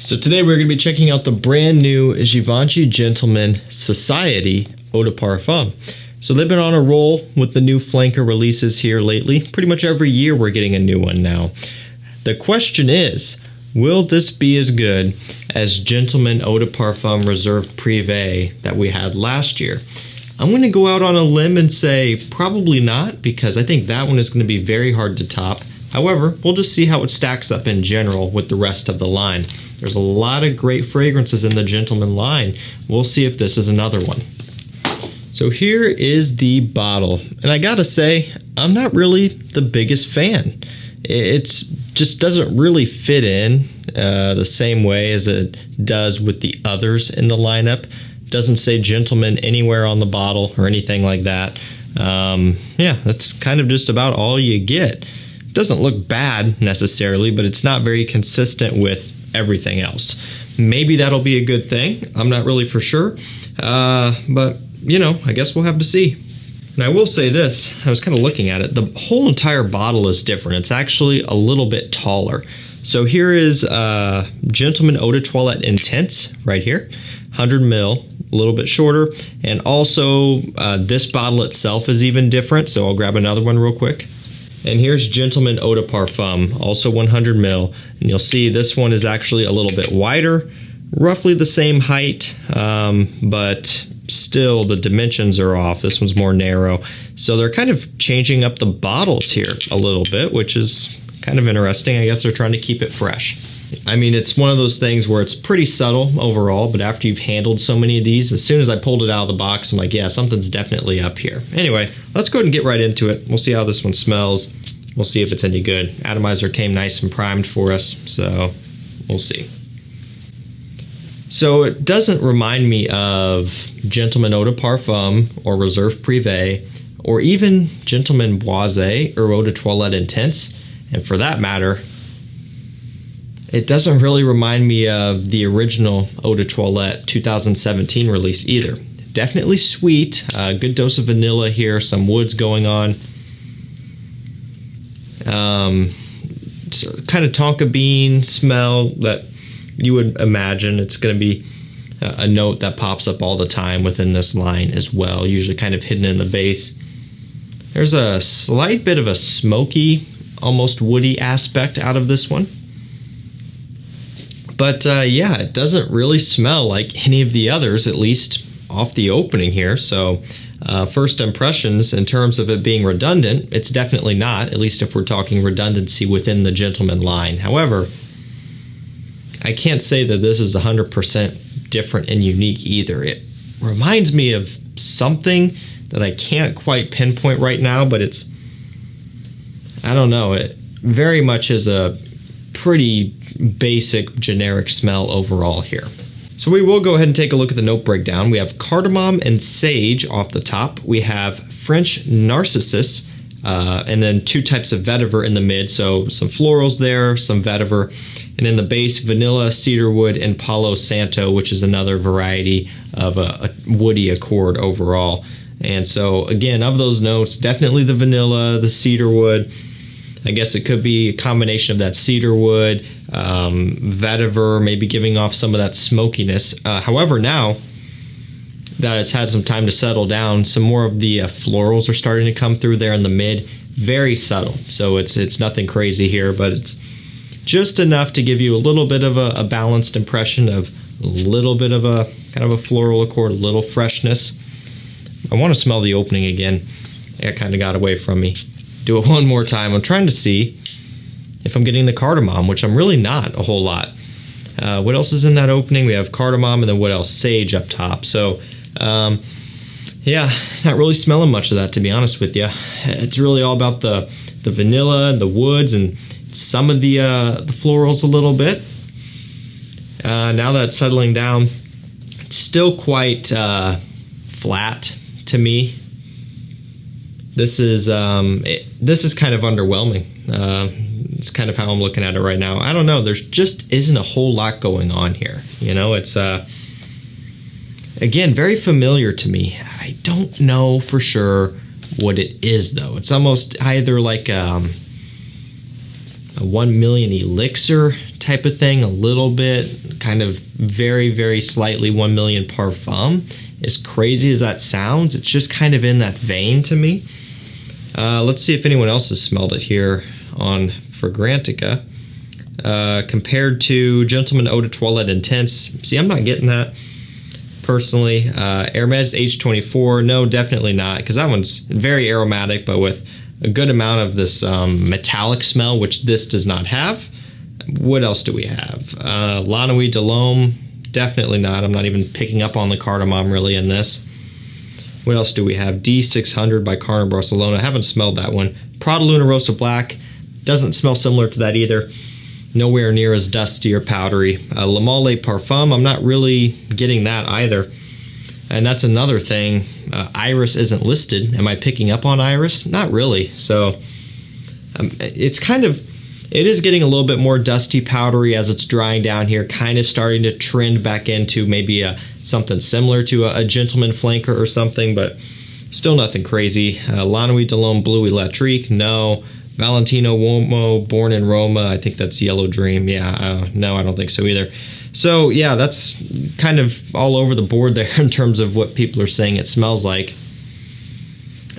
So today we're going to be checking out the brand new Givenchy Gentleman Society Eau de Parfum. So they've been on a roll with the new flanker releases here lately. Pretty much every year we're getting a new one now. The question is, will this be as good as Gentleman Eau de Parfum Reserve Privé that we had last year? I'm going to go out on a limb and say probably not, because I think that one is going to be very hard to top. However, we'll just see how it stacks up in general with the rest of the line. There's a lot of great fragrances in the Gentleman line. We'll see if this is another one. So here is the bottle, and I gotta say, I'm not really the biggest fan. It just doesn't really fit in the same way as it does with the others in the lineup. Doesn't say Gentleman anywhere on the bottle or anything like that. Yeah, that's kind of just about all you get. It doesn't look bad necessarily, but it's not very consistent with everything else. Maybe that'll be a good thing. I'm not really for sure. But, you know, I guess we'll have to see. And I will say this, I was kind of looking at it, the whole entire bottle is different. It's actually a little bit taller. So here is Gentleman Eau de Toilette Intense right here, 100 ml, a little bit shorter. And also this bottle itself is even different, so I'll grab another one real quick. And here's Gentleman Eau de Parfum, also 100 ml. And you'll see this one is actually a little bit wider, roughly the same height, but still the dimensions are off. This one's more narrow. So they're kind of changing up the bottles here a little bit, which is kind of interesting. I guess they're trying to keep it fresh. I mean, it's one of those things where it's pretty subtle overall, but after you've handled so many of these, as soon as I pulled it out of the box, I'm like, yeah, something's definitely up here. Anyway, let's go ahead and get right into it. We'll see how this one smells. We'll see if it's any good. Atomizer came nice and primed for us, so we'll see. So it doesn't remind me of Gentleman Eau de Parfum or Reserve Privé or even Gentleman Boisé or Eau de Toilette Intense. And for that matter, it doesn't really remind me of the original Eau de Toilette 2017 release either. Definitely sweet, good dose of vanilla here, some woods going on. So kind of tonka bean smell that you would imagine. It's going to be a note that pops up all the time within this line as well, usually kind of hidden in the base. There's a slight bit of a smoky, almost woody aspect out of this one. But yeah, it doesn't really smell like any of the others, at least off the opening here. So first impressions in terms of it being redundant, it's definitely not, at least if we're talking redundancy within the Gentleman line. However, I can't say that this is 100% different and unique either. It reminds me of something that I can't quite pinpoint right now, but it's, I don't know, it very much is a pretty basic generic smell overall here. So we will go ahead and take a look at the note breakdown. We have cardamom and sage off the top. We have French narcissus, and then two types of vetiver in the mid. So some florals there, some vetiver. And in the base, vanilla, cedarwood, and Palo Santo, which is another variety of a woody accord overall. And so again, of those notes, definitely the vanilla, the cedarwood. I guess it could be a combination of that cedarwood, vetiver, maybe giving off some of that smokiness. However, now that it's had some time to settle down, some more of the florals are starting to come through there in the mid. Very subtle, so it's nothing crazy here, but it's just enough to give you a little bit of a balanced impression of a little bit of a kind of a floral accord, a little freshness. I want to smell the opening again. It kind of got away from me. Do it one more time. I'm trying to see if I'm getting the cardamom, which I'm really not a whole lot. What else is in that opening? We have cardamom, and then what else? Sage up top. So, yeah, not really smelling much of that, to be honest with you. It's really all about the vanilla and the woods and some of the florals a little bit. Now that it's settling down, it's still quite flat to me. This is kind of underwhelming. It's kind of how I'm looking at it right now. I don't know. There's just isn't a whole lot going on here. You know, it's again very familiar to me. I don't know for sure what it is though. It's almost either like a 1 million elixir type of thing, a little bit kind of very, very slightly 1 million parfum. As crazy as that sounds, it's just kind of in that vein to me. Let's see if anyone else has smelled it here on Fragrantica. Compared to Gentleman Eau de Toilette Intense, see, I'm not getting that personally. Hermes H24, no, definitely not, because that one's very aromatic, but with a good amount of this metallic smell, which this does not have. What else do we have? La Nuit de l'Homme, definitely not. I'm not even picking up on the cardamom really in this. What else do we have? D600 by Carner Barcelona. I haven't smelled that one. Prada Luna Rosa Black, doesn't smell similar to that either. Nowhere near as dusty or powdery. Le Male Parfum, I'm not really getting that either. And that's another thing. Iris isn't listed. Am I picking up on Iris? Not really. So it's kind of, it is getting a little bit more dusty, powdery as it's drying down here, kind of starting to trend back into maybe something similar to a Gentleman Flanker or something, but still nothing crazy. La Nuit de l'Homme Bleu Electrique, no. Valentino Uomo Born in Roma, I think that's Yellow Dream. Yeah, no, I don't think so either. So yeah, that's kind of all over the board there in terms of what people are saying it smells like.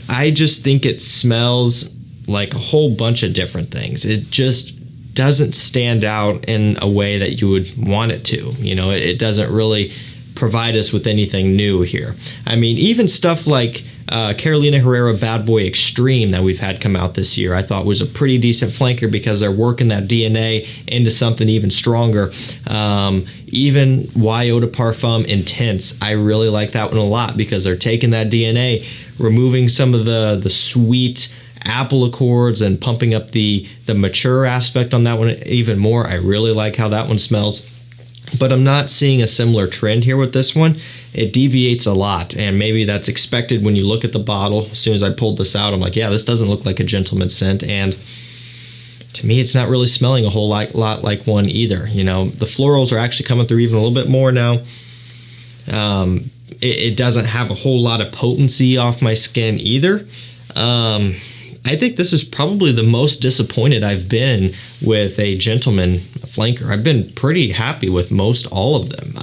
I just think it smells like a whole bunch of different things. It just doesn't stand out in a way that you would want it to. You know, it doesn't really provide us with anything new here. I mean, even stuff like Carolina Herrera Bad Boy Extreme that we've had come out this year, I thought was a pretty decent flanker because they're working that DNA into something even stronger. Even Y Eau de Parfum Intense, I really like that one a lot because they're taking that DNA, removing some of the sweet apple accords and pumping up the mature aspect on that one even more. I really like how that one smells. But I'm not seeing a similar trend here with this one. It deviates a lot, and maybe that's expected when you look at the bottle. As soon as I pulled this out, I'm like, yeah, this doesn't look like a gentleman scent, and to me, it's not really smelling a whole lot like one either. You know, the florals are actually coming through even a little bit more now. It doesn't have a whole lot of potency off my skin either. I think this is probably the most disappointed I've been with a Gentleman flanker. I've been pretty happy with most all of them.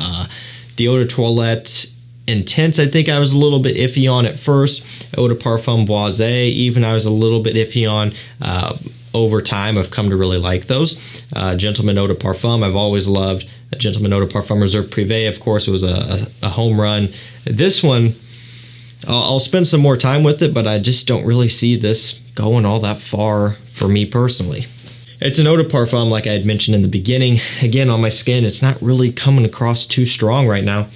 The Eau de Toilette Intense, I think I was a little bit iffy on at first. Eau de Parfum Boisé, even I was a little bit iffy on. Over time, I've come to really like those. Gentleman Eau de Parfum, I've always loved. Gentleman Eau de Parfum Reserve Privé, of course, was a home run. This one, I'll spend some more time with it, but I just don't really see this going all that far for me personally. It's an eau de parfum, like I had mentioned in the beginning. Again, on my skin, it's not really coming across too strong right now.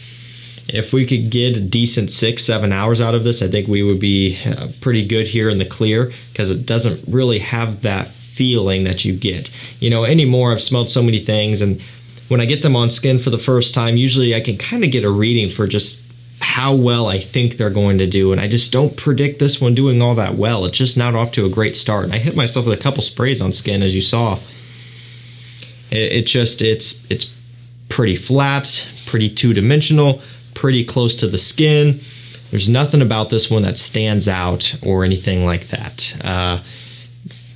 If we could get a decent 6-7 hours out of this, I think we would be pretty good here in the clear, because it doesn't really have that feeling that you get. You know, anymore, I've smelled so many things, and when I get them on skin for the first time, usually I can kind of get a reading for just how well I think they're going to do, and I just don't predict this one doing all that well. It's just not off to a great start, and I hit myself with a couple sprays on skin, as you saw. It's pretty flat, pretty two-dimensional, pretty close to the skin. There's nothing about this one that stands out or anything like that.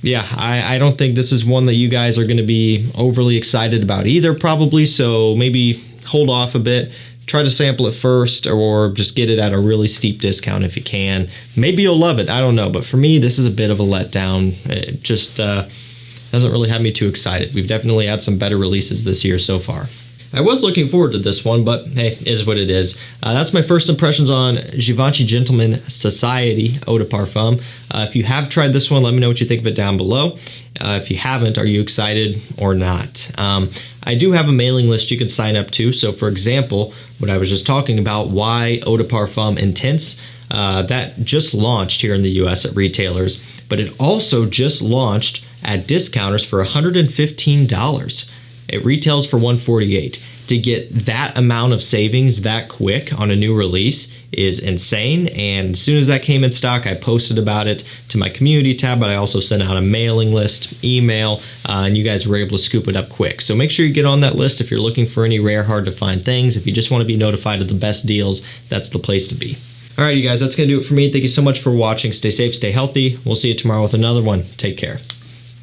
Yeah, I don't think this is one that you guys are going to be overly excited about either, probably, so maybe hold off a bit. Try to sample it first, or just get it at a really steep discount if you can. Maybe you'll love it, I don't know. But for me, this is a bit of a letdown. It just doesn't really have me too excited. We've definitely had some better releases this year so far. I was looking forward to this one, but hey, it is what it is. That's my first impressions on Givenchy Gentleman Society Eau de Parfum. If you have tried this one, let me know what you think of it down below. If you haven't, are you excited or not? I do have a mailing list you can sign up to. So for example, what I was just talking about, Y Eau de Parfum Intense, that just launched here in the US at retailers, but it also just launched at discounters for $115. It retails for $148. To get that amount of savings that quick on a new release is insane, and as soon as that came in stock, I posted about it to my community tab, but I also sent out a mailing list, email, and you guys were able to scoop it up quick. So make sure you get on that list if you're looking for any rare, hard to find things. If you just want to be notified of the best deals, that's the place to be. All right, you guys, that's going to do it for me. Thank you so much for watching. Stay safe, stay healthy. We'll see you tomorrow with another one. Take care.